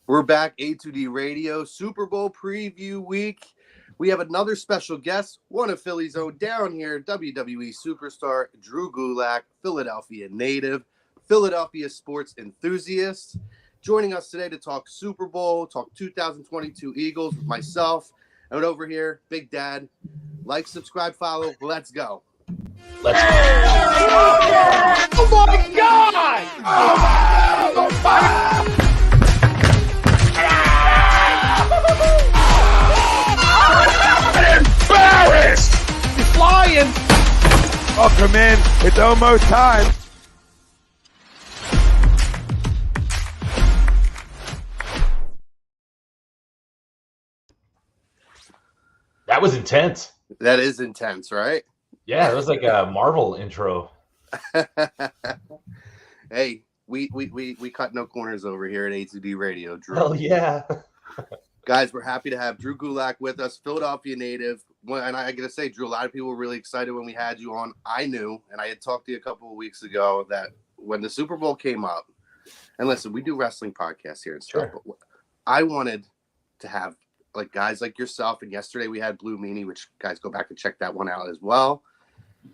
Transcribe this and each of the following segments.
We're back, A2D Radio, Super Bowl preview week. We have another special guest, one of Philly's own down here, WWE superstar Drew Gulak, Philadelphia native, Philadelphia sports enthusiast. Joining us today to talk Super Bowl, talk 2022 Eagles with myself, and over here, Big Dad. Like, subscribe, follow. Let's go. Let's go. Oh my God! Oh my! I'm embarrassed! He's flying! Welcome in. It's almost time. That was intense. That is intense, right? Yeah, it was like a Marvel intro. Hey, we cut no corners over here at A2D Radio, Drew. Hell yeah. Guys, we're happy to have Drew Gulak with us, Philadelphia native. And I got to say, Drew, a lot of people were really excited when we had you on. I knew, and I had talked to you a couple of weeks ago, that when the Super Bowl came up, and listen, we do wrestling podcasts here and stuff, Sure. but I wanted to have like guys like yourself, and yesterday we had Blue Meanie, which guys go back and check that one out as well.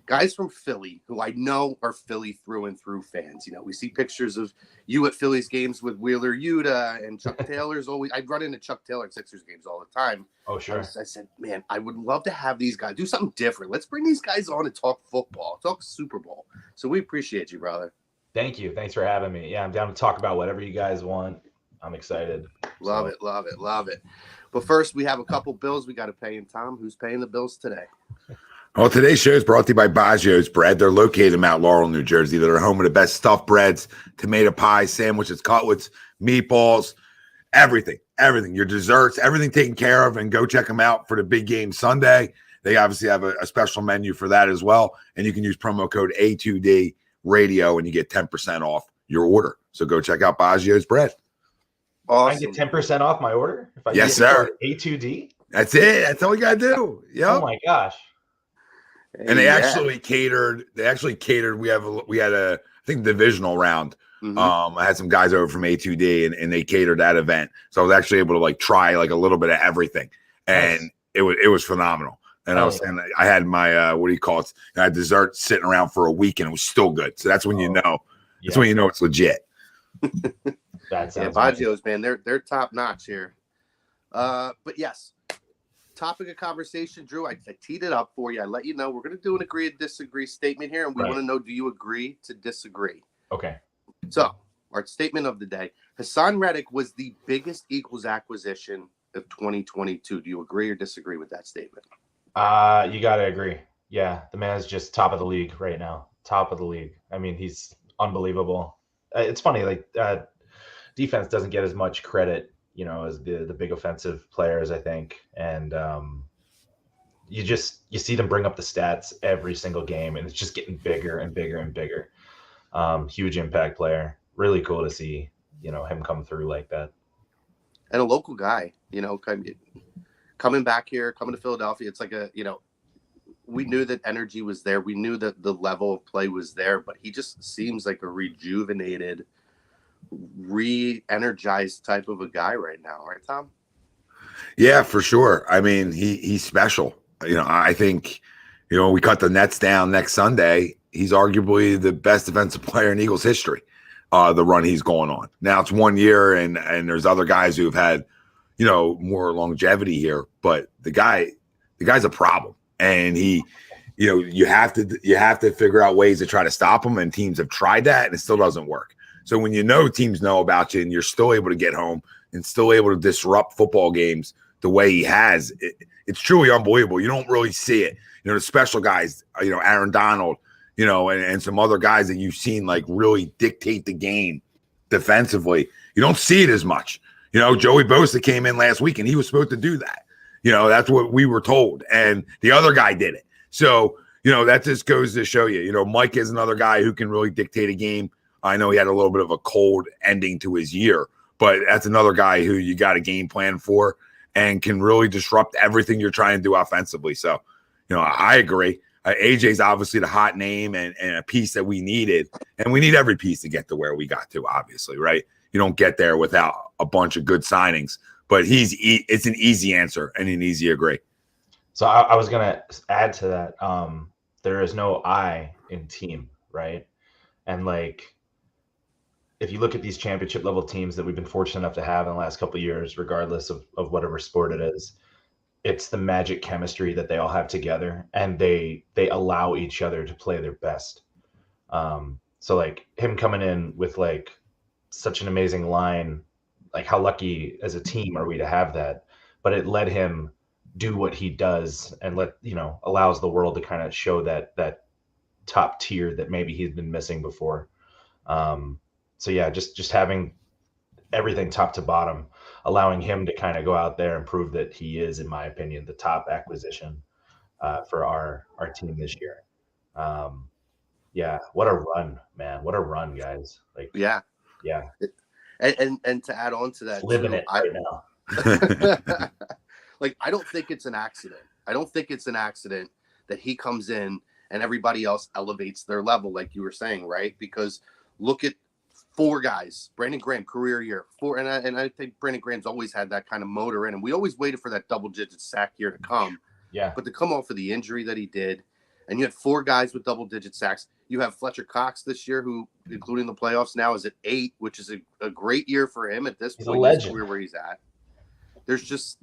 Guys from Philly who I know are Philly through and through fans. You know, we see pictures of you at Philly's games with Wheeler Yuta and Chuck Taylor's always. I'd run into Chuck Taylor at Sixers games all the time. Oh, sure. I said, man, I would love to have these guys do something different. Let's bring these guys on and talk football, talk Super Bowl. So we appreciate you, brother. Thank you. Thanks for having me. Yeah, I'm down to talk about whatever you guys want. I'm excited. Love it. But first, we have a couple bills we got to pay. And Tom, who's paying the bills today? Well, today's show is brought to you by BOAGGIO'S Bread. They're located in Mount Laurel, New Jersey. They're home of the best stuffed breads, tomato pies, sandwiches, cutlets, meatballs, everything. Your desserts, everything taken care of. And go check them out for the big game Sunday. They obviously have a special menu for that as well. And you can use promo code A2D Radio and you get 10% off your order. So go check out BOAGGIO'S Bread. Awesome. I get 10% off my order? If I Yes, use sir. A2D? That's it. That's all you got to do. Yep. Oh, my gosh. And they actually catered. We had a, I think, divisional round. Mm-hmm. I had some guys over from A2D and they catered that event. So I was actually able to like try like a little bit of everything. And it was phenomenal. And I was saying that I had my, what do you call it? I had dessert sitting around for a week and it was still good. So that's when you know, that's when you know it's legit. That sounds BOAGGIO'S, man, they're top notch here. But yes, topic of conversation, Drew. I teed it up for you. I let you know we're going to do an agree and disagree statement here, and we want to know: do you agree to disagree? Okay. So, our statement of the day: Hassan Reddick was the biggest Eagles acquisition of 2022. Do you agree or disagree with that statement? You got to agree. Yeah, the man's just top of the league right now. Top of the league. I mean, he's unbelievable. It's funny, like defense doesn't get as much credit, you know, as the big offensive players, I think. And you see them bring up the stats every single game, and it's just getting bigger and bigger and bigger. Huge impact player. Really cool to see, you know, him come through like that. And a local guy, you know, coming back here, coming to Philadelphia. It's like we knew that energy was there. We knew that the level of play was there, but he just seems like a rejuvenated, re-energized type of a guy right now. Right, Tom? Yeah, for sure. I mean, he's special. You know, I think, you know, we cut the Nets down next Sunday. He's arguably the best defensive player in Eagles history, the run he's going on. Now it's 1 year and there's other guys who've had, you know, more longevity here, but the guy's a problem. And he, you know, you have to figure out ways to try to stop him. And teams have tried that and it still doesn't work. So when you know teams know about you and you're still able to get home and still able to disrupt football games the way he has, it's truly unbelievable. You don't really see it. You know, the special guys, you know, Aaron Donald, you know, and some other guys that you've seen like really dictate the game defensively. You don't see it as much. You know, Joey Bosa came in last week and he was supposed to do that. You know, that's what we were told. And the other guy did it. So, you know, that just goes to show you, you know, Mike is another guy who can really dictate a game. I know he had a little bit of a cold ending to his year, but that's another guy who you got a game plan for and can really disrupt everything you're trying to do offensively. So, you know, I agree. AJ's obviously the hot name and a piece that we needed. And we need every piece to get to where we got to, obviously, right? You don't get there without a bunch of good signings. But it's an easy answer and an easy agree. So I was gonna add to that. There is no I in team, right? And like, if you look at these championship level teams that we've been fortunate enough to have in the last couple of years, regardless of whatever sport it is, it's the magic chemistry that they all have together, and they allow each other to play their best. So like him coming in with like such an amazing line, like how lucky as a team are we to have that? But it let him do what he does and allows the world to kind of show that top tier that maybe he's been missing before. So yeah, just having everything top to bottom, allowing him to kind of go out there and prove that he is, in my opinion, the top acquisition for our team this year. Yeah, what a run, man! What a run, guys! Like, yeah. And to add on to that, living too, it right now. Like, I don't think it's an accident. I don't think it's an accident that he comes in and everybody else elevates their level, like you were saying, right? Because look at 4 guys. Brandon Graham, career year. 4, and I think Brandon Graham's always had that kind of motor in him. We always waited for that double-digit sack year to come. Yeah. But to come off of the injury that he did, and you had 4 guys with double-digit sacks. You have Fletcher Cox this year, who, including the playoffs now, is at 8, which is a great year for him at this point in his career where he's at. There's just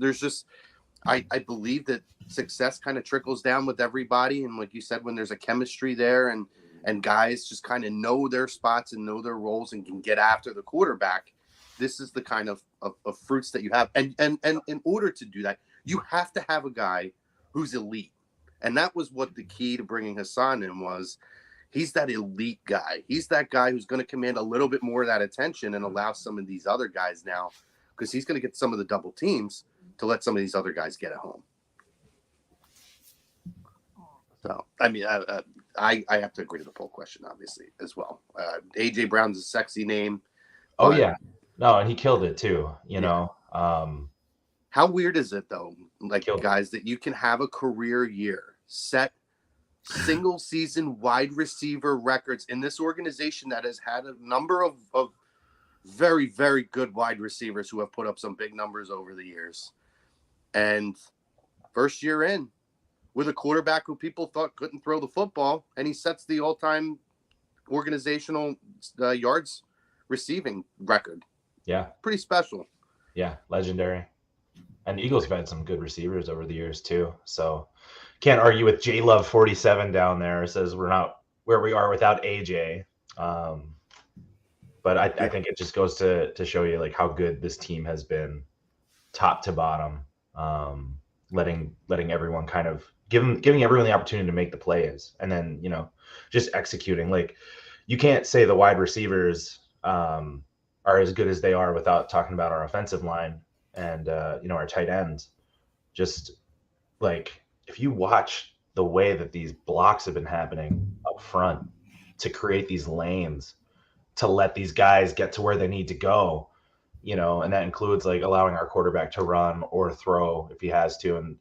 I believe that success kind of trickles down with everybody, and like you said, when there's a chemistry there and guys just kind of know their spots and know their roles and can get after the quarterback, this is the kind of fruits that you have. And in order to do that, you have to have a guy who's elite. And that was what the key to bringing Hassan in was. He's that elite guy. He's that guy who's going to command a little bit more of that attention and allow some of these other guys now, because he's going to get some of the double teams to let some of these other guys get at home. So, I mean, I have to agree to the poll question, obviously, as well. A.J. Brown's a sexy name. Oh, yeah. No, and he killed it, too, you know. How weird is it, though, like, guys, that you can have a career year, set single-season wide receiver records in this organization that has had a number of very, very good wide receivers who have put up some big numbers over the years. And first year in, with a quarterback who people thought couldn't throw the football, and he sets the all-time organizational yards receiving record. Yeah. Pretty special. Yeah, legendary. And Eagles have had some good receivers over the years, too. So can't argue with J Love 47 down there. It says we're not where we are without AJ. But I think it just goes to show you like how good this team has been, top to bottom. Letting everyone kind of giving everyone the opportunity to make the plays, and then just executing. Like, you can't say the wide receivers are as good as they are without talking about our offensive line and our tight ends. Just like, if you watch the way that these blocks have been happening up front to create these lanes to let these guys get to where they need to go, and that includes like allowing our quarterback to run or throw if he has to. And,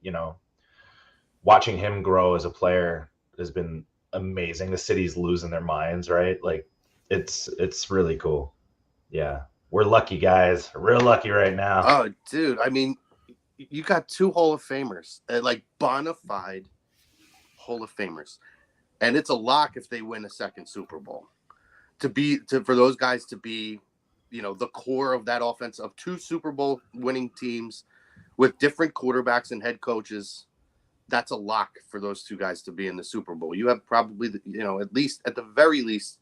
watching him grow as a player has been amazing. The city's losing their minds, right? Like, it's really cool. Yeah. We're lucky, guys. We're real lucky right now. Oh, dude. I mean, you got 2 Hall of Famers, like bona fide Hall of Famers. And it's a lock if they win a second Super Bowl. For those guys to be, the core of that offense of 2 Super Bowl winning teams with different quarterbacks and head coaches. That's a lock for those 2 guys to be in the Super Bowl. You have probably, at the very least,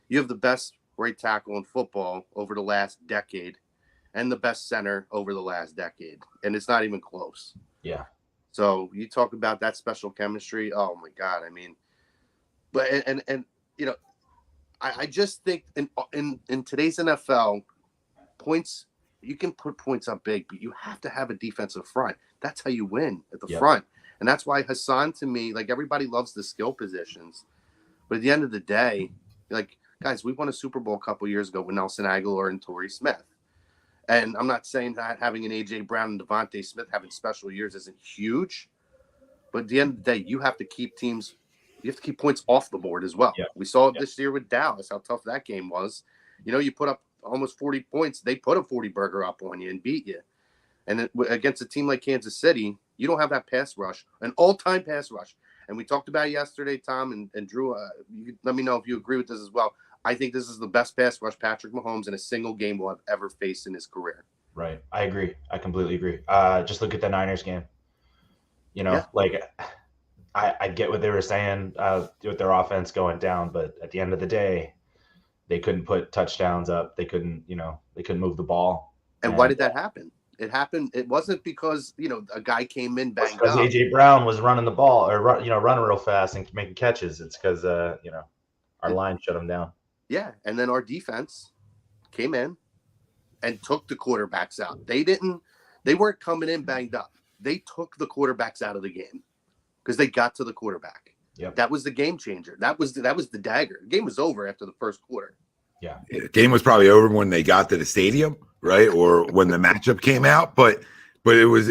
you have the best right tackle in football over the last decade and the best center over the last decade. And it's not even close. Yeah. So you talk about that special chemistry. Oh my God. I mean, but, I just think in today's NFL, points, you can put points up big, but you have to have a defensive front. That's how you win at the front. And that's why Hassan, to me, like, everybody loves the skill positions. But at the end of the day, like, guys, we won a Super Bowl a couple years ago with Nelson Aguilar and Torrey Smith. And I'm not saying that having an A.J. Brown and Devontae Smith having special years isn't huge. But at the end of the day, you have to keep points off the board as well. Yeah. We saw it this year with Dallas, how tough that game was. You put up almost 40 points. They put a 40 burger up on you and beat you. And against a team like Kansas City, you don't have that pass rush, an all-time pass rush. And we talked about it yesterday, Tom and Drew. You let me know if you agree with this as well. I think this is the best pass rush Patrick Mahomes in a single game will have ever faced in his career. Right. I agree. I completely agree. Just look at the Niners game. I get what they were saying with their offense going down, but at the end of the day, they couldn't put touchdowns up. They couldn't move the ball. And why did that happen? It happened. It wasn't because, a guy came in banged up. Because A.J. Brown was running the ball or running real fast and making catches. It's because, our line shut him down. Yeah. And then our defense came in and took the quarterbacks out. They weren't coming in banged up. They took the quarterbacks out of the game because they got to the quarterback. Yep. That was the game changer. That was the dagger. The game was over after the first quarter. Yeah. The game was probably over when they got to the stadium, right? Or when the matchup came out. But everybody's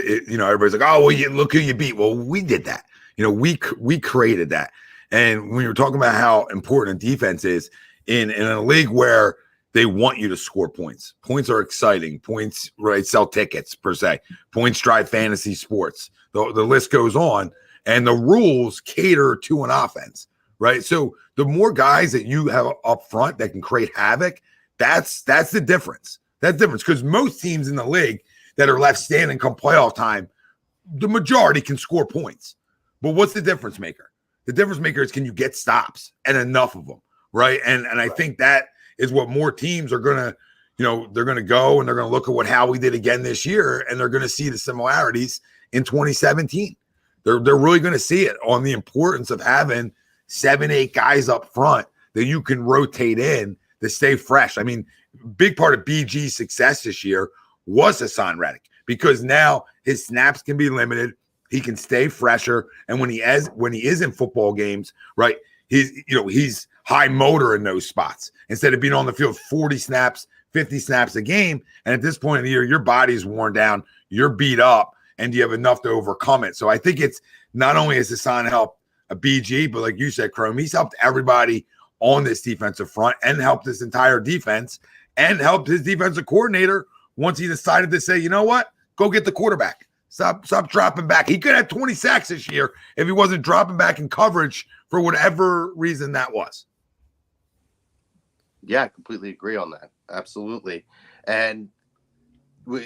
like, oh, well, look who you beat. Well, we did that. We created that. And when you're talking about how important defense is in a league where they want you to score points. Points are exciting. Points, right, sell tickets per se. Points drive fantasy sports. The list goes on. And the rules cater to an offense, right? So the more guys that you have up front that can create havoc, that's the difference. That's the difference because most teams in the league that are left standing come playoff time, the majority can score points. But what's the difference maker? The difference maker is can you get stops and enough of them, right? And I think that is what more teams are going to, they're going to go and they're going to look at what Howie did again this year, and they're going to see the similarities in 2017. They're really going to see it on the importance of having 7-8 guys up front that you can rotate in to stay fresh. I mean, big part of BG's success this year was Hassan Reddick because now his snaps can be limited. He can stay fresher, and when he is in football games, right, he's high motor in those spots instead of being on the field 40 snaps, 50 snaps a game. And at this point in the year, your body's worn down, you're beat up, and you have enough to overcome it. So I think it's not only has Hassan helped a BG, but like you said, Chrome, he's helped everybody on this defensive front and helped this entire defense and helped his defensive coordinator once he decided to say, you know what, go get the quarterback. Stop dropping back. He could have 20 sacks this year if he wasn't dropping back in coverage for whatever reason that was. Yeah, I completely agree on that. Absolutely. And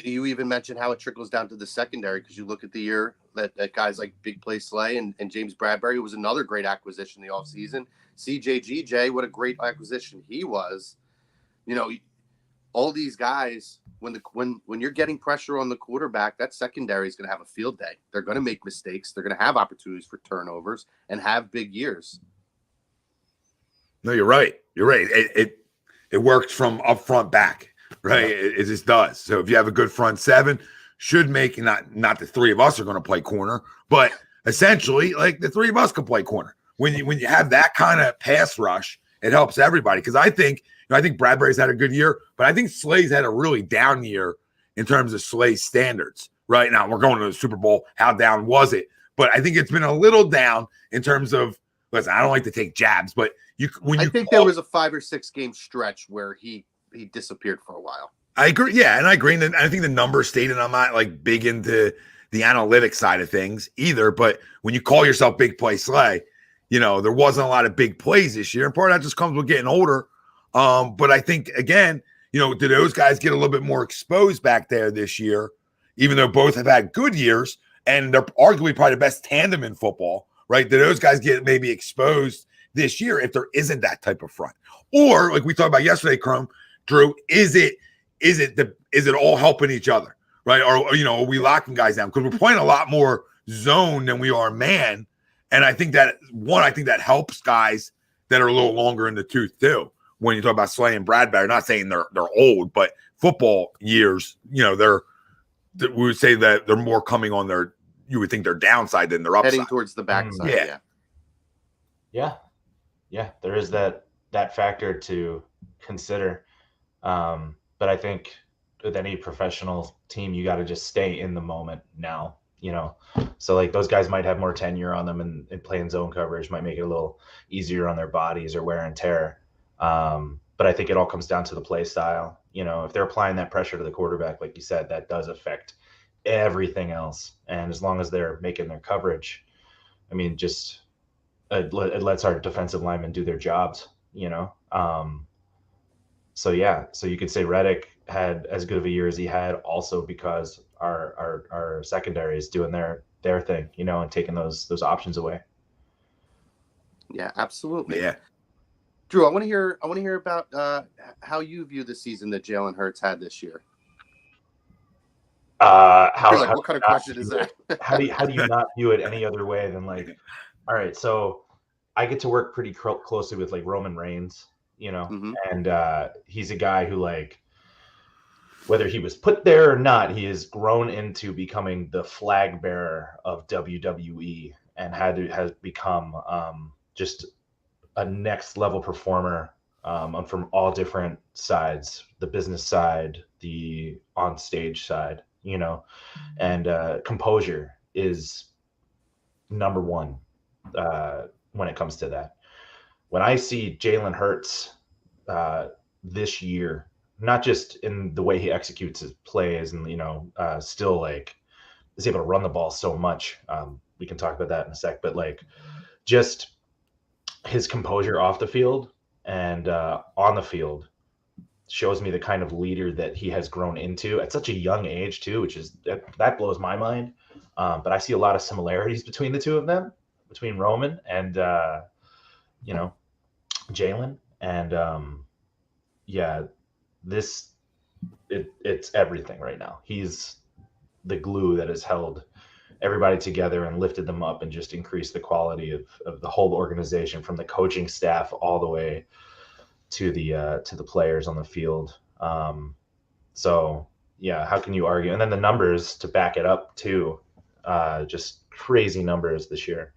you even mentioned how it trickles down to the secondary because you look at the year that guys like Big Play Slay and James Bradbury was another great acquisition in the offseason. CJGJ, what a great acquisition he was. All these guys, when you're getting pressure on the quarterback, that secondary is going to have a field day. They're going to make mistakes. They're going to have opportunities for turnovers and have big years. No, you're right. You're right. It works from up front back. Right, it just does. So if you have a good front seven, should make not the three of us are going to play corner, but essentially like the three of us can play corner. When you have that kind of pass rush, it helps everybody. Because I think Bradbury's had a good year, but I think Slay's had a really down year in terms of Slay's standards. Right now, we're going to the Super Bowl. How down was it? But I think it's been a little down in terms of. Listen, I don't like to take jabs, but I think there was a 5 or 6 game stretch where he disappeared for a while. I agree. Yeah. And I agree. And I think the numbers stated, I'm not like big into the analytics side of things either. But when you call yourself Big Play Slay, there wasn't a lot of big plays this year. And part of that just comes with getting older. But I think, again, do those guys get a little bit more exposed back there this year, even though both have had good years and they're arguably probably the best tandem in football, right? Do those guys get maybe exposed this year if there isn't that type of front? Or like we talked about yesterday, Chrome, Drew, is it all helping each other, right? Or are we locking guys down? Because we're playing a lot more zone than we are man. And I think that helps guys that are a little longer in the tooth too. When you talk about Slay and Bradbury, not saying they're old, but football years, we would say that they're more coming on you would think their downside than their upside. Heading towards the backside. Yeah. There is that factor to consider. But I think with any professional team, you got to just stay in the moment now, So like those guys might have more tenure on them and playing zone coverage might make it a little easier on their bodies or wear and tear. But I think it all comes down to the play style. You know, if they're applying that pressure to the quarterback, like you said, that does affect everything else. And as long as they're making their coverage, I mean, just it lets our defensive linemen do their jobs, you know? So you could say Reddick had as good of a year as he had also because our secondary is doing their thing, you know, and taking those options away. Yeah, absolutely. Yeah. Drew, I want to hear about how you view the season that Jalen Hurts had this year. What kind of question is that? how do you not view it any other way than like, all right, so I get to work pretty closely with like Roman Reigns, you know, and he's a guy who, like, whether he was put there or not, he has grown into becoming the flag bearer of WWE and has become just a next level performer from all different sides, the business side, the on stage side, you know, and composure is number one when it comes to that. When I see Jalen Hurts this year, not just in the way he executes his plays and, you know, still like is able to run the ball so much. We can talk about that in a sec, but like just his composure off the field and on the field shows me the kind of leader that he has grown into at such a young age too, which is that blows my mind. But I see a lot of similarities between the two of them, between Roman and you know, Jalen. And it's everything right now. He's the glue that has held everybody together and lifted them up and just increased the quality of the whole organization, from the coaching staff all the way to the players on the field. So yeah, how can you argue? And then the numbers to back it up too, just crazy numbers this year.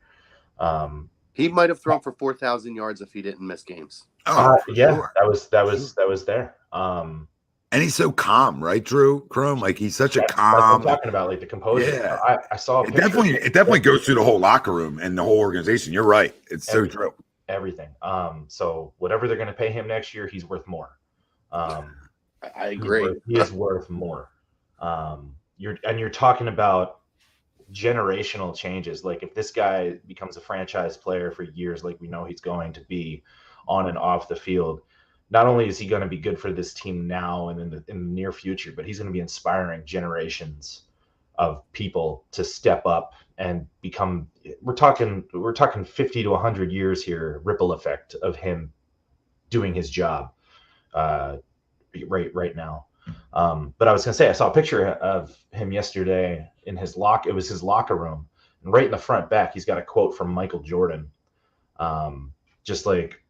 He might have thrown for 4,000 yards if he didn't miss games. Yeah, sure. that was there. And he's so calm, right, Drew? Chrome, like he's such a calm. That's what I'm talking about, like the composure. Yeah, I saw it definitely goes through the whole locker room and the whole organization. You're right. It's so true. Everything. So whatever they're going to pay him next year, he's worth more. I agree. He is worth more. You're talking about generational changes. Like if this guy becomes a franchise player for years, like we know he's going to be on and off the field, not only is he going to be good for this team now and in the near future, but he's going to be inspiring generations of people to step up and become. We're talking 50 to 100 years here, ripple effect of him doing his job right now. But I was going to say, I saw a picture of him yesterday in his it was his locker room, and right in the front back, he's got a quote from Michael Jordan, just like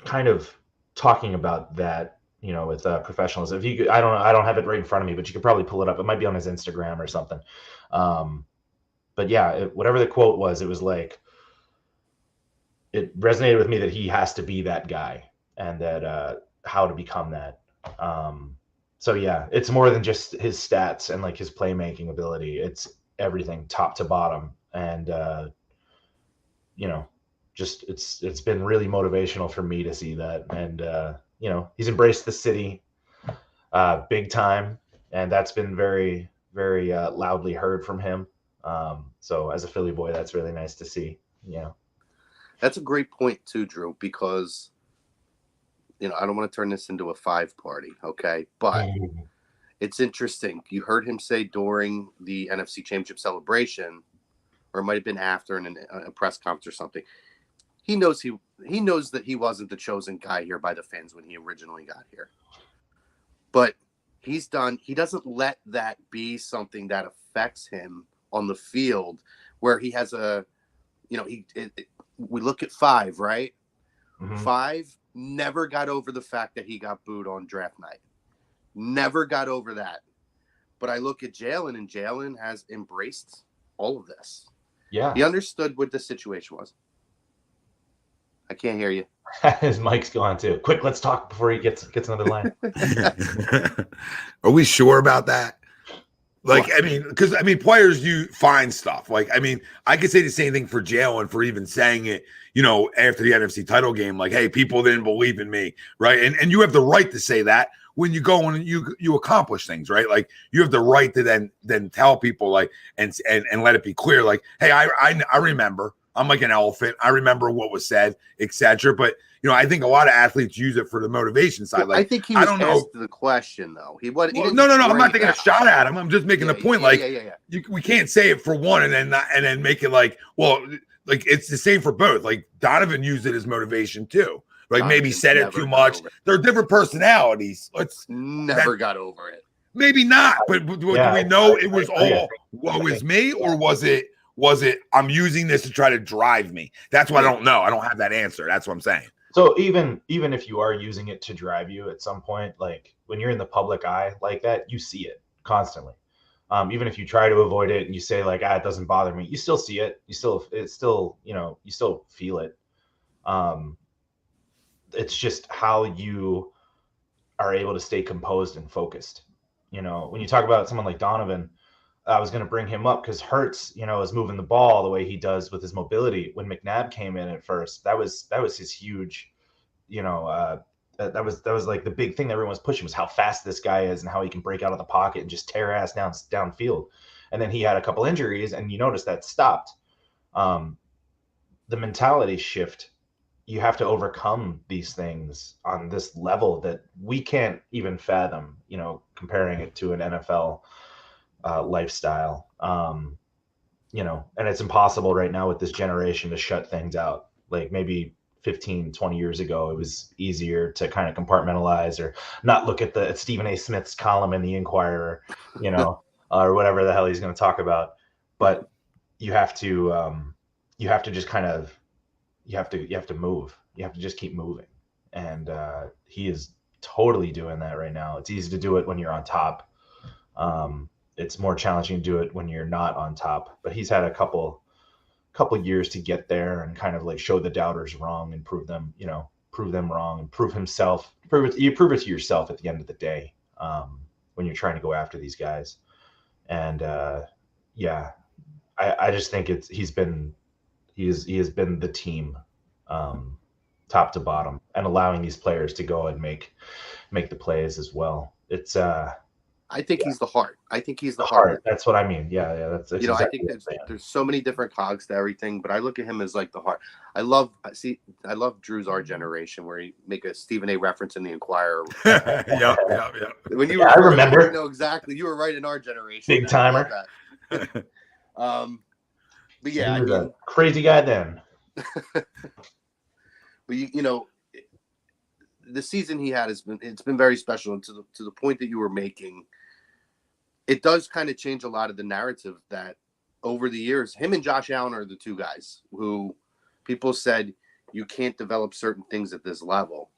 kind of talking about that, you know, with professionals. If you could, I don't have it right in front of me, but you could probably pull it up. It might be on his Instagram or something. But yeah, whatever the quote was, it was like, it resonated with me that he has to be that guy and that how to become that. So yeah, it's more than just his stats and like his playmaking ability. It's everything top to bottom. And, you know, just it's been really motivational for me to see that. And, you know, he's embraced the city big time. And that's been very, very loudly heard from him. So as a Philly boy, that's really nice to see, you know. That's a great point too, Drew, because, you know, I don't want to turn this into a 5-party, okay? But it's interesting. You heard him say during the NFC Championship celebration, or it might have been after in a press conference or something. He knows that he wasn't the chosen guy here by the fans when he originally got here. But he doesn't let that be something that affects him on the field, where he has we look at 5, right? Mm-hmm. 5 never got over the fact that he got booed on draft night. Never got over that. But I look at Jalen, and Jalen has embraced all of this. Yeah. He understood what the situation was. I can't hear you. His mic's gone too. Quick, let's talk before he gets another line. Are we sure about that? Like, because players, you find stuff. Like, I could say the same thing for Jalen for even saying it, you know, after the NFC title game, like, hey, people didn't believe in me, right? And you have the right to say that when you go and you accomplish things, right? Like you have the right to then tell people like and let it be clear, like, hey, I remember. I'm like an elephant. I remember what was said, etc. But I think a lot of athletes use it for the motivation side. Like I think he was asked the question though. No. I'm not taking a shot at him. I'm just making the point. We can't say it for one and then make it like, well, like it's the same for both. Like Donovan used it as motivation too. Like maybe said it too much. They're different personalities. Never got over it. Maybe not. But do we know it was all woe is me, or was it I'm using this to try to drive me? That's what I don't know. I don't have that answer. That's what I'm saying. So even if you are using it to drive you at some point, like when you're in the public eye like that, you see it constantly. Even if you try to avoid it and you say like, it doesn't bother me, you still see it. You still feel it. It's just how you are able to stay composed and focused. When you talk about someone like Donovan, I was going to bring him up because Hurts, is moving the ball the way he does with his mobility. When McNabb came in at first, that was his huge, that was like the big thing that everyone was pushing, was how fast this guy is and how he can break out of the pocket and just tear ass downfield. And then he had a couple injuries, and you notice that stopped. The mentality shift. You have to overcome these things on this level that we can't even fathom, comparing it to an NFL lifestyle, and it's impossible right now with this generation to shut things out. Like maybe 15, 20 years ago, it was easier to kind of compartmentalize or not look at Stephen A. Smith's column in the Inquirer, or whatever the hell he's going to talk about. But you have to just kind of, you have to move. You have to just keep moving. And he is totally doing that right now. It's easy to do it when you're on top. It's more challenging to do it when you're not on top. But he's had a couple years to get there and kind of like show the doubters wrong and prove them wrong and prove himself. You prove it to yourself at the end of the day, when you're trying to go after these guys. And I just think he has been the team, top to bottom, and allowing these players to go and make the plays as well. It's I think he's the heart. I think he's the heart. That's what I mean. Yeah. That's exactly, I think there's so many different cogs to everything, but I look at him as like the heart. I love Drew's Our Generation, where he make a Stephen A. reference in the Inquirer. Yeah. When you were, I remember. You know exactly. You were right in Our Generation. Big timer. But yeah, he was a crazy guy then. But the season he had it's been very special, and to the point that you were making, it does kind of change a lot of the narrative that over the years, him and Josh Allen are the two guys who people said you can't develop certain things at this level.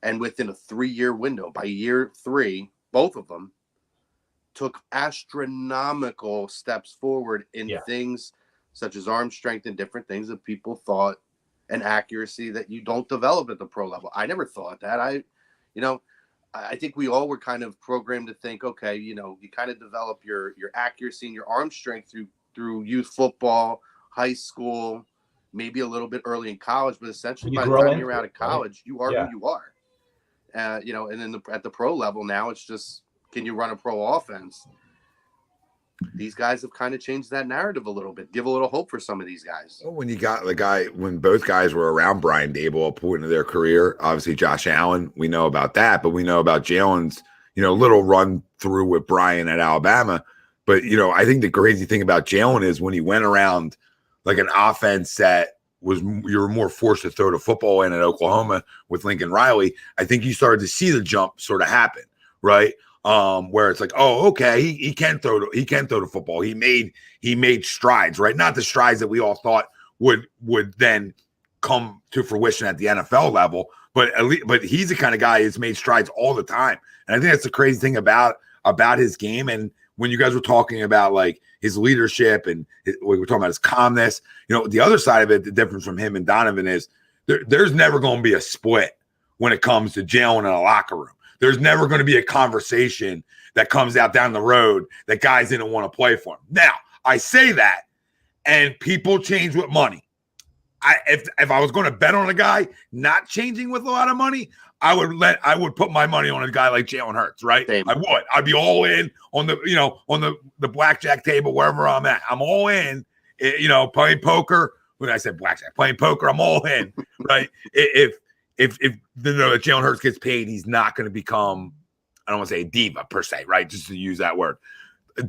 And within a 3-year window, by year 3, both of them took astronomical steps forward in things such as arm strength and different things that people thought, and accuracy that you don't develop at the pro level. I never thought that. I think we all were kind of programmed to think, okay, you kind of develop your accuracy and your arm strength through youth football, high school, maybe a little bit early in college, but essentially by the time you're out of college, you are who you are. And then at the pro level now, it's just, can you run a pro offense? These guys have kind of changed that narrative a little bit. Give a little hope for some of these guys. Well, when both guys were around Brian Daboll at a point of their career, obviously Josh Allen, we know about that, but we know about Jalen's, little run through with Brian at Alabama. But, I think the crazy thing about Jalen is when he went around like an offense that you were more forced to throw the football in at Oklahoma with Lincoln Riley, I think you started to see the jump sort of happen, right? Where it's like, oh, okay, he can throw the football. He made strides, right? Not the strides that we all thought would then come to fruition at the NFL level, but he's the kind of guy who's made strides all the time. And I think that's the crazy thing about his game. And when you guys were talking about like his leadership and we were talking about his calmness, the other side of it, the difference from him and Donovan is there's never going to be a split when it comes to Jalen in a locker room. There's never going to be a conversation that comes out down the road that guys didn't want to play for him. Now, I say that, and people change with money. If I was going to bet on a guy not changing with a lot of money, I would put my money on a guy like Jalen Hurts, right? Same. I would. I'd be all in on the blackjack table wherever I'm at. I'm all in. Playing poker. When I said blackjack, playing poker, I'm all in, right? If Jalen Hurts gets paid, he's not going to become, I don't want to say a diva per se, right? Just to use that word.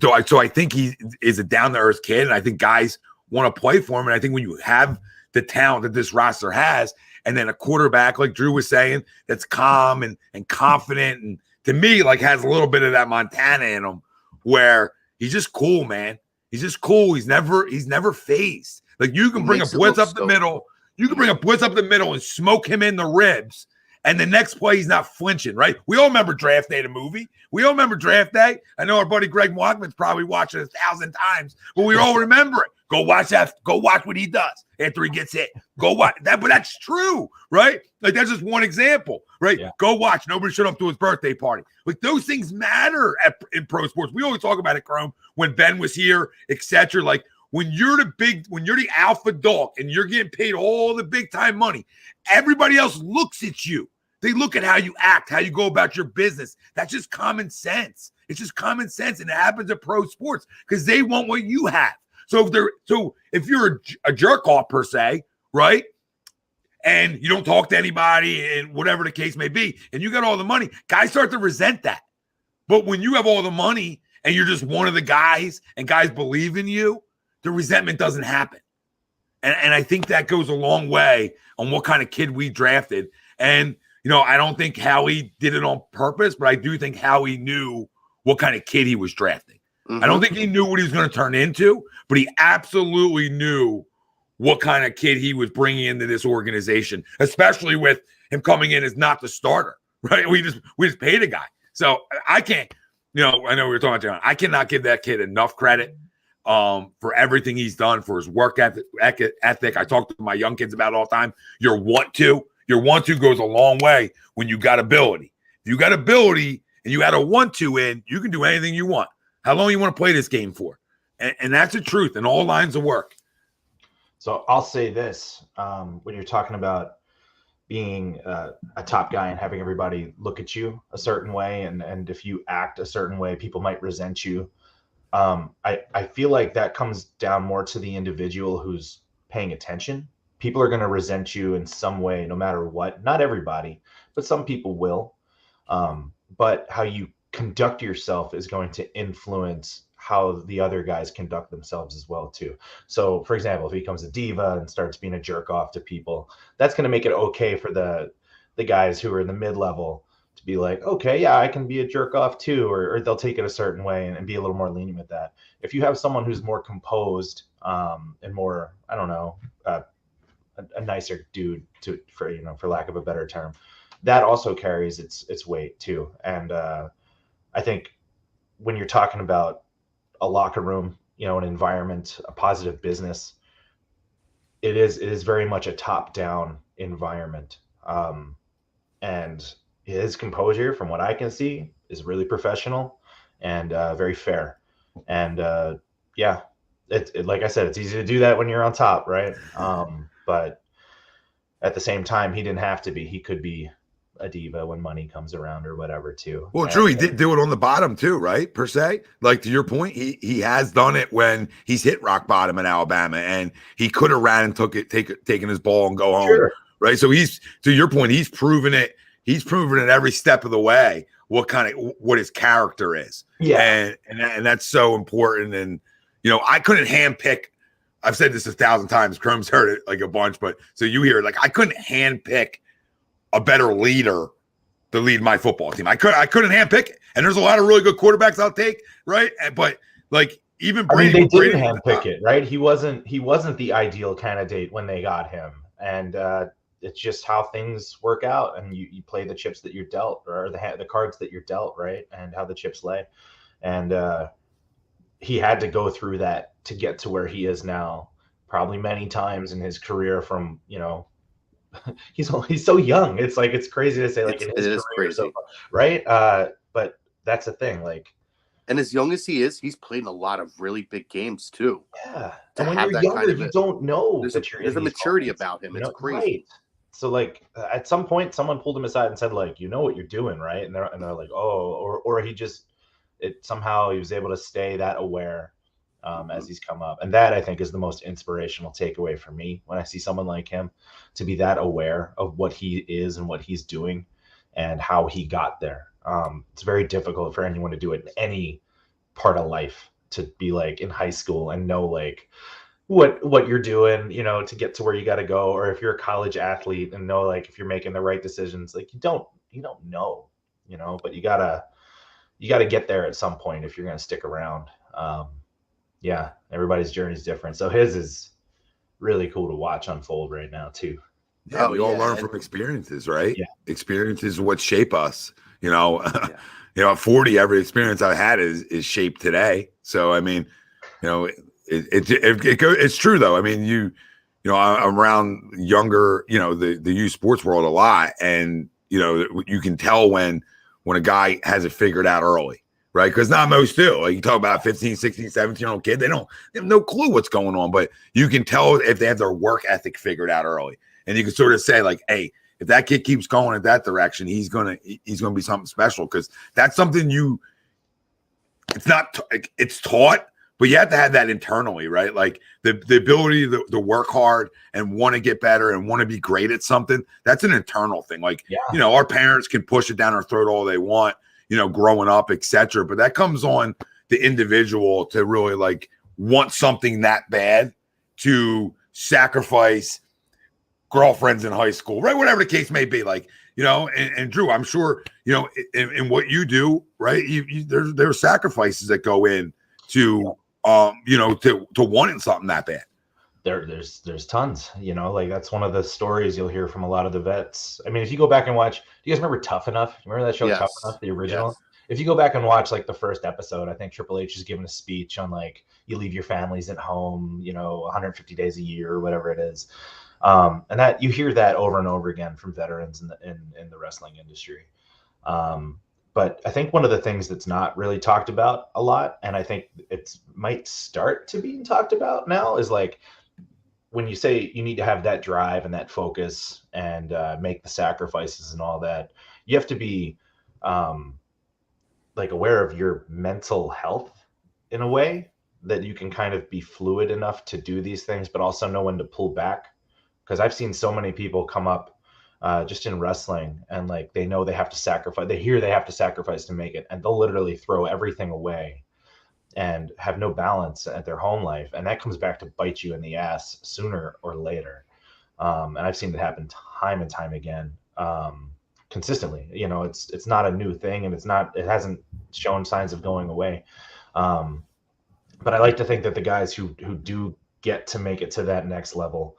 So I think he is a down-to-earth kid, and I think guys want to play for him. And I think when you have the talent that this roster has, and then a quarterback, like Drew was saying, that's calm and confident, and to me, like has a little bit of that Montana in him, where he's just cool, man. He's just cool. He's never phased. Like you can bring a blitz up the middle. You can bring a blitz up the middle and smoke him in the ribs. And the next play, he's not flinching, right? We all remember Draft Day, the movie. We all remember Draft Day. I know our buddy Greg Walkman's probably watched it 1,000 times, but we all remember it. Go watch that. Go watch what he does after he gets hit. Go watch that. But that's true, right? Like that's just one example, right? Yeah. Go watch. Nobody showed up to his birthday party. Like those things matter in pro sports. We always talk about it, Chrome, when Ben was here, etc. Like when you're the alpha dog and you're getting paid all the big time money, everybody else looks at you. They look at how you act, how you go about your business. That's just common sense. It's just common sense, and it happens in pro sports because they want what you have. So if you're a jerk off per se, right, and you don't talk to anybody and whatever the case may be, and you got all the money, guys start to resent that. But when you have all the money and you're just one of the guys and guys believe in you, the resentment doesn't happen. And I think that goes a long way on what kind of kid we drafted. And I don't think Howie did it on purpose, but I do think Howie knew what kind of kid he was drafting. Mm-hmm. I don't think he knew what he was going to turn into, but he absolutely knew what kind of kid he was bringing into this organization, especially with him coming in as not the starter, right? We just paid a guy. So I can't, I know we were talking about John. I cannot give that kid enough credit for everything he's done, for his work ethic. I talk to my young kids about it all the time. Your want to goes a long way when you got ability. If you got ability and you got a want to in, you can do anything you want. How long you want to play this game for? And that's the truth in all lines of work. So I'll say this, when you're talking about being a top guy and having everybody look at you a certain way, and if you act a certain way, people might resent you. I feel like that comes down more to the individual who's paying attention. People are going to resent you in some way, no matter what. Not everybody, but some people will. But how you conduct yourself is going to influence how the other guys conduct themselves as well, too. So, for example, if he becomes a diva and starts being a jerk off to people, that's going to make it okay for the guys who are in the mid-level to be like, okay, yeah, I can be a jerk off too, or they'll take it a certain way and be a little more lenient with that. If you have someone who's more composed and more, I don't know, a nicer dude for lack of a better term, that also carries its weight too. And I think when you're talking about a locker room, an environment, a positive business, it is very much a top-down environment. And his composure, from what I can see, is really professional and very fair. And it like I said, it's easy to do that when you're on top, right? But at the same time, he didn't have to be. He could be a diva when money comes around or whatever too. Well, true. He did do it on the bottom too, right? Per se, like to your point, he has done it when he's hit rock bottom in Alabama, and he could have ran and taken his ball and go home, sure. Right? So he's, to your point, he's proven it. He's proven it every step of the way what his character is. Yeah, and that's so important. And I couldn't handpick. I've said this 1,000 times. Chrome's heard it like a bunch, but so you hear it. Like I couldn't handpick a better leader to lead my football team. I couldn't handpick it. And there's a lot of really good quarterbacks I'll take, right? But like even Brady, they didn't handpick it, right? He wasn't the ideal candidate when they got him, and it's just how things work out. And you play the chips that you're dealt, or the cards that you're dealt, right? And how the chips lay. And he had to go through that to get to where he is now, probably many times in his career. From he's so young. It's like, it's crazy to say, like, in his career, crazy. So, right? But that's the thing, like, and as young as he is, he's played in a lot of really big games too. Yeah, and when you're younger, you don't know that you're. There's a maturity about him. It's crazy. Right. So like at some point, someone pulled him aside and said, like, you know what you're doing, right? And they're like, oh, or he just somehow he was able to stay that aware as he's come up. And that, I think, is the most inspirational takeaway for me when I see someone like him, to be that aware of what he is and what he's doing and how he got there. It's very difficult for anyone to do it in any part of life, to be like in high school and know like what you're doing, you know, to get to where you got to go. Or if you're a college athlete and know like if you're making the right decisions, like you don't know, you know, but you gotta get there at some point if you're going to stick around. Yeah, everybody's journey is different. So his is really cool to watch unfold right now too. Yeah, we all learn from experiences, right? Yeah. Experiences what shape us. You know, you know, at 40, every experience I've had is shaped today. So I mean, you know, it's true though. I mean, you know, I'm around younger, you know, the youth sports world a lot, and you know, you can tell when a guy has it figured out early. Right, because not most do. Like you talk about 15, 16, 17-year-old kid, they have no clue what's going on, but you can tell if they have their work ethic figured out early. And you can sort of say like, hey, if that kid keeps going in that direction, he's gonna be something special, because that's something it's taught, but you have to have that internally, right? Like the ability to work hard and want to get better and want to be great at something. That's an internal thing. Like, you know, our parents can push it down our throat all they want, you know, growing up, etc. But that comes on the individual to really like want something that bad, to sacrifice girlfriends in high school, right? Whatever the case may be. Like, you know, and Drew, I'm sure, you know, in what you do, right? There's sacrifices that go in to, you know, to wanting something that bad. There's tons, you know, like that's one of the stories you'll hear from a lot of the vets. I mean, if you go back and watch, do you guys remember Tough Enough? Remember that show, Tough Enough, the original? Yes. If you go back and watch like the first episode, I think Triple H is giving a speech on like, you leave your families at home, you know, 150 days a year or whatever it is. And that you hear that over and over again from veterans in the wrestling industry. But I think one of the things that's not really talked about a lot, and I think it might start to be talked about now, is like, when you say you need to have that drive and that focus and make the sacrifices and all that, you have to be like aware of your mental health in a way that you can kind of be fluid enough to do these things, but also know when to pull back. Because I've seen so many people come up just in wrestling and like they know they have to sacrifice. They hear they have to sacrifice to make it, and they'll literally throw everything away and have no balance at their home life. And that comes back to bite you in the ass sooner or later. And I've seen it happen time and time again, consistently. You know, it's not a new thing, and it hasn't shown signs of going away. But I like to think that the guys who do get to make it to that next level,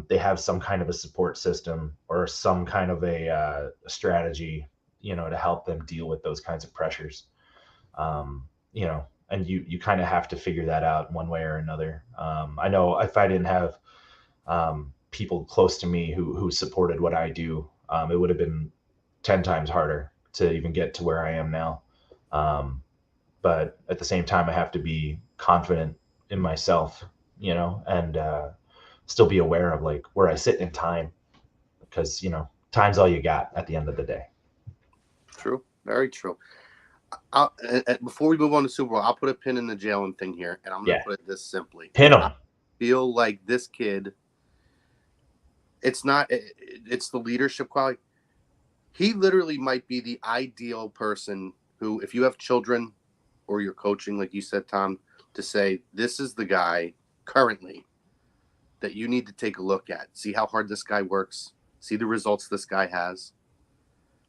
they have some kind of a support system or some kind of a strategy, you know, to help them deal with those kinds of pressures. You know, and you kind of have to figure that out one way or another. I know if I didn't have people close to me who supported what I do, it would have been 10 times harder to even get to where I am now. But at the same time, I have to be confident in myself, you know, and still be aware of like where I sit in time, because, you know, time's all you got at the end of the day. True. Very true. Before we move on to Super Bowl, I'll put a pin in the Jalen thing here, and I'm going to put it this simply. Pin him. I feel like this kid, it's the leadership quality. He literally might be the ideal person who, if you have children or you're coaching, like you said, Tom, to say, this is the guy currently that you need to take a look at. See how hard this guy works. See the results this guy has.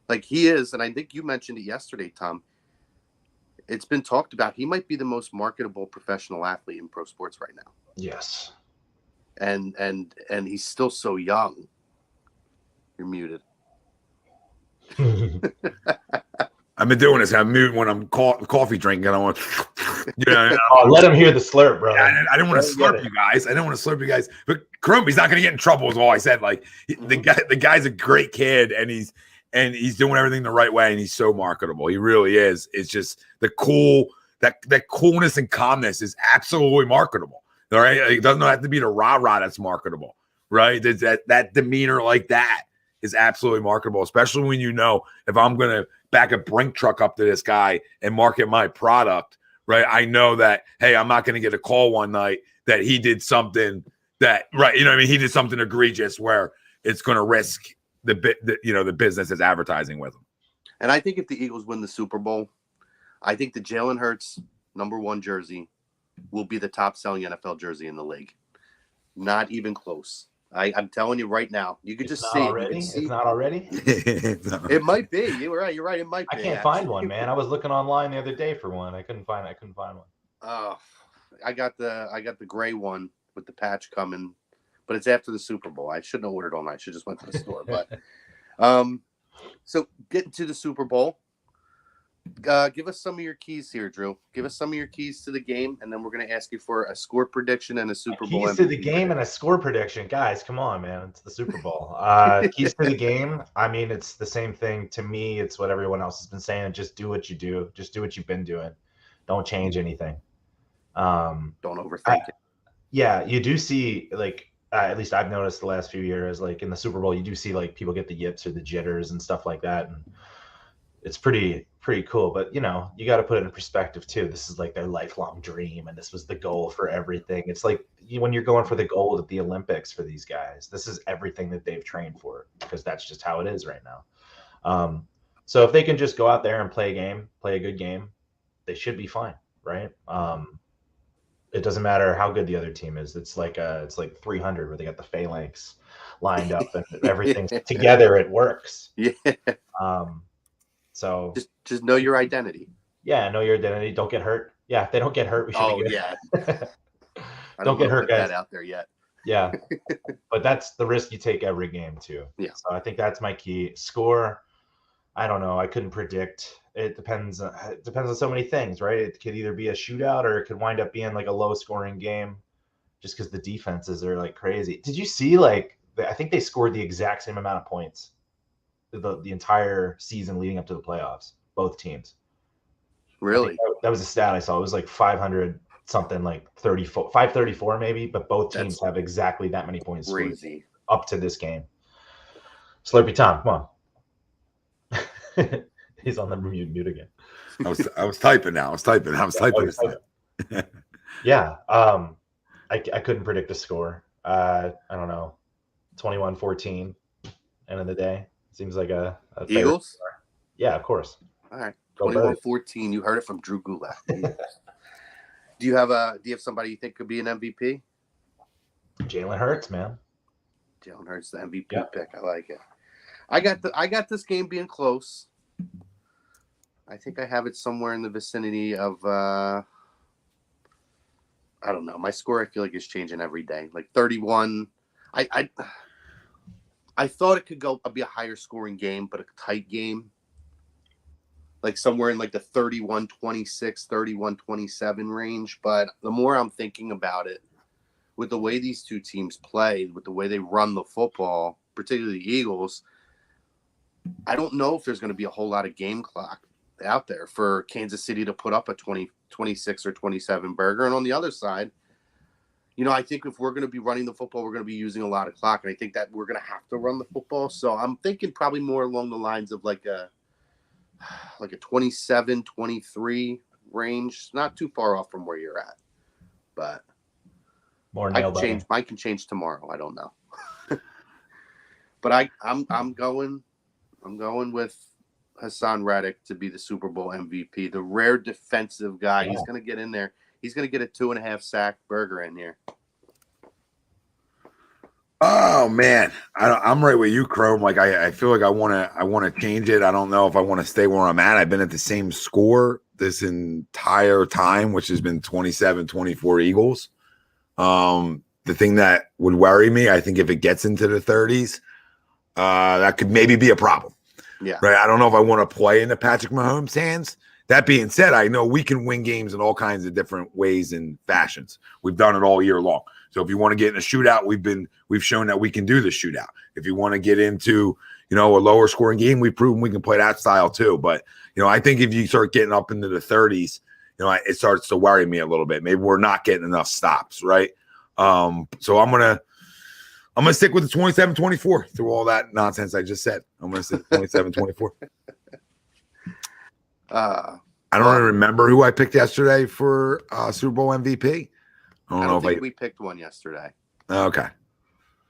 Like he is, and I think you mentioned it yesterday, Tom. It's been talked about. He might be the most marketable professional athlete in pro sports right now. Yes. And he's still so young. You're muted. I've been doing this. I'm muted when I'm coffee drinking. I want, let him hear the slurp, bro. Yeah, I didn't want to slurp you guys. But Crumpy's not going to get in trouble. Is all I said. Like the guy's a great kid, and he's doing everything the right way, and he's so marketable. He really is. It's just the that coolness and calmness is absolutely marketable. All right, it doesn't have to be the rah-rah that's marketable, right? That demeanor like that is absolutely marketable, especially when you know if I'm going to back a Brink truck up to this guy and market my product, right? I know that, hey, I'm not going to get a call one night that he did something that, right, you know what I mean? He did something egregious where it's going to risk the business that's advertising with him. And I think if the Eagles win the Super Bowl, I think the Jalen Hurts #1 jersey will be the top selling NFL jersey in the league. Not even close. I'm telling you right now. You could just see already. it. It's not already. It might be. You're right. It might be. I can't find one, man. I was looking online the other day for one. I couldn't find one. Oh, I got the gray one with the patch coming, but it's after the Super Bowl. I shouldn't have ordered online. I should just went to the store. But so getting to the Super Bowl. Give us some of your keys here, Drew. Give us some of your keys to the game, and then we're going to ask you for a score prediction and a Super Bowl. Keys to the game and a score prediction. Guys, come on, man. It's the Super Bowl. Keys to the game. I mean, it's the same thing to me. It's what everyone else has been saying. Just do what you do. Just do what you've been doing. Don't change anything. Don't overthink it. Yeah, you do see, like, at least I've noticed the last few years, like in the Super Bowl, you do see like people get the yips or the jitters and stuff like that. And it's pretty cool, but you know, you got to put it in perspective too. This is like their lifelong dream, and this was the goal for everything. It's like when you're going for the gold at the Olympics for these guys, this is everything that they've trained for, because that's just how it is right now. So if they can just go out there and play a good game, they should be fine, right? It doesn't matter how good the other team is. It's like 300 where they got the phalanx lined up and everything's together. It works. Yeah. So just know your identity. Yeah, know your identity. Don't get hurt. Yeah, if they don't get hurt, we should be good. Yeah. Don't get hurt, guys. That out there yet. Yeah, but that's the risk you take every game too. Yeah. So I think that's my key. Score, I don't know. I couldn't predict. It depends. It depends on so many things, right? It could either be a shootout or it could wind up being like a low-scoring game, just because the defenses are like crazy. Did you see I think they scored the exact same amount of points the entire season leading up to the playoffs, both teams. Really? That was a stat I saw. It was like 500 something, like 534 maybe, but both teams have exactly that many points crazy up to this game. Slurpy Tom, come on. He's on the mute again. I was typing now. I was typing. Yeah. I couldn't predict the score. I don't know. 21-14 end of the day. Seems like a Eagles? Yeah, of course. All right. 21-14. You heard it from Drew Gulak. Do you have somebody you think could be an MVP? Jalen Hurts, man. Jalen Hurts, the MVP pick. I like it. I got this game being close. I think I have it somewhere in the vicinity of I don't know. My score I feel like is changing every day. Like 31. I thought it could be a higher scoring game, but a tight game. Like somewhere in like the 31-26, 31-27 range. But the more I'm thinking about it, with the way these two teams play, with the way they run the football, particularly the Eagles, I don't know if there's going to be a whole lot of game clock out there for Kansas City to put up a 26 or 27 burger. And on the other side, you know, I think if we're going to be running the football, we're going to be using a lot of clock. And I think that we're going to have to run the football. So I'm thinking probably more along the lines of like a 27-23 range. Not too far off from where you're at. But mine can change tomorrow. I don't know. But I'm going with Hassan Reddick to be the Super Bowl MVP, the rare defensive guy. Yeah. He's going to get in there. He's going to get a 2.5 sack burger in here. Oh man, I'm right with you, Chrome. Like I feel like I want to change it. I don't know if I want to stay where I'm at. I've been at the same score this entire time, which has been 27-24 Eagles. The thing that would worry me, I think if it gets into the 30s, that could maybe be a problem. Yeah. Right. I don't know if I want to play into Patrick Mahomes' hands. That being said, I know we can win games in all kinds of different ways and fashions. We've done it all year long. So if you want to get in a shootout, we've shown that we can do the shootout. If you want to get into, you know, a lower scoring game, we've proven we can play that style too. But, you know, I think if you start getting up into the 30s, you know, it starts to worry me a little bit. Maybe we're not getting enough stops, right? So I'm I'm going to stick with the 27-24 through all that nonsense I just said. I'm going to stick 27-24. I don't really remember who I picked yesterday for Super Bowl MVP. I don't think we picked one yesterday. Okay.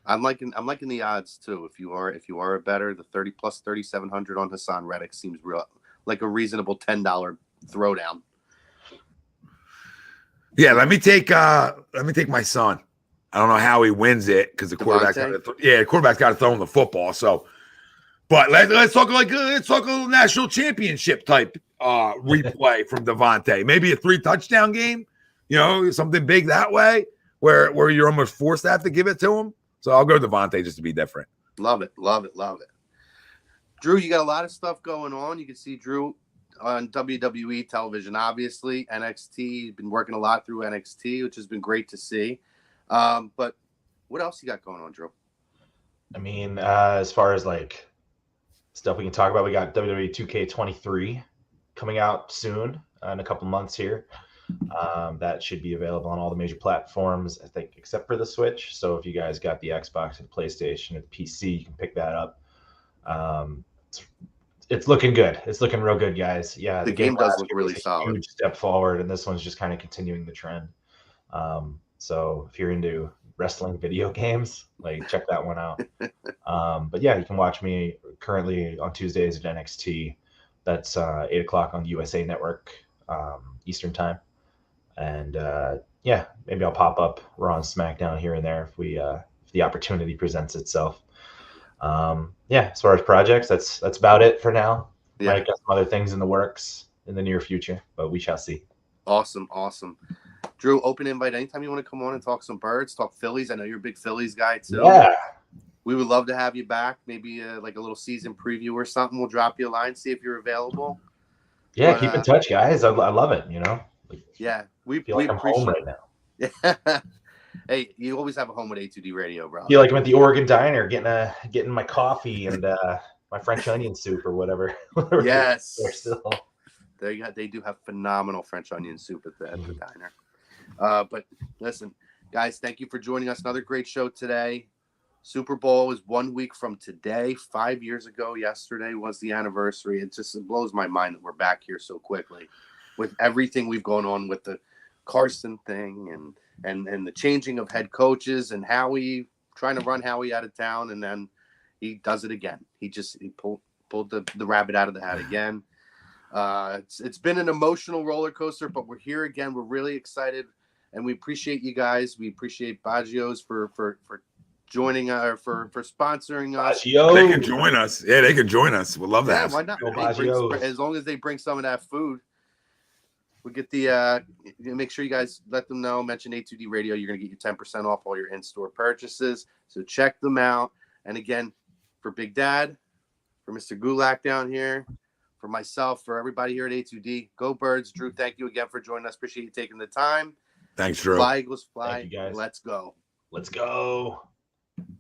I'm liking the odds too. If you are a better, the 30 plus 3,700 on Hassan Reddick seems real like a reasonable $10 throwdown. Yeah, let me take my son. I don't know how he wins it because the quarterback's got to throw him the football. So, but let's talk a national championship type replay from Devontae. Maybe a 3-touchdown game. You know, something big that way where you're almost forced to have to give it to him. So I'll go Devontae just to be different. Love it. Drew, you got a lot of stuff going on. You can see Drew on WWE television, obviously. NXT, been working a lot through NXT, which has been great to see. But what else you got going on, Drew? I mean, as far as like stuff we can talk about, we got WWE 2K23 coming out soon in a couple months here. That should be available on all the major platforms, I think, except for the Switch. So if you guys got the Xbox and PlayStation or the PC, you can pick that up. It's looking good. It's looking real good, guys. Yeah, the game does look really solid. Huge step forward, and this one's just kind of continuing the trend. So if you're into wrestling video games, like check that one out. But yeah, you can watch me currently on Tuesdays at NXT. That's 8:00 on the USA Network Eastern Time. And yeah, maybe I'll pop up Raw and SmackDown here and there if the opportunity presents itself. Yeah, as far as projects, that's about it for now. Yeah. Might got some other things in the works in the near future, but we shall see. Awesome. Drew, open invite anytime you want to come on and talk some birds, talk Phillies. I know you're a big Phillies guy too. Yeah. We would love to have you back. Maybe like a little season preview or something. We'll drop you a line, see if you're available. Yeah, but, keep in touch, guys. I love it, you know. Yeah, we feel like I'm home right now. Yeah. Hey, you always have a home with A2D Radio, bro. Feel like I'm at the Oregon Diner getting my coffee and my French onion soup or whatever. Yes. They do have phenomenal French onion soup at the diner. But listen, guys, thank you for joining us. Another great show today. Super Bowl is 1 week from today. 5 years ago, yesterday was the anniversary. It blows my mind that we're back here so quickly with everything we've gone on with the Carson thing and the changing of head coaches and Howie trying to run Howie out of town, and then he does it again. He pulled the rabbit out of the hat again. It's been an emotional roller coaster, but we're here again. We're really excited, and we appreciate you guys. We appreciate BOAGGIO'S for joining for sponsoring us. BOAGGIO. They can join us. Yeah, they can join us. We'd love that. Why not? As long as they bring some of that food. We get make sure you guys let them know, mention A2D Radio. You're going to get your 10% off all your in-store purchases. So check them out. And again, for Big Dad, for Mr. Gulak down here, for myself, for everybody here at A2D, go Birds. Drew, thank you again for joining us. Appreciate you taking the time. Thanks, Drew. Fly, Eagles, fly. Thank you, guys. Let's go. Let's go.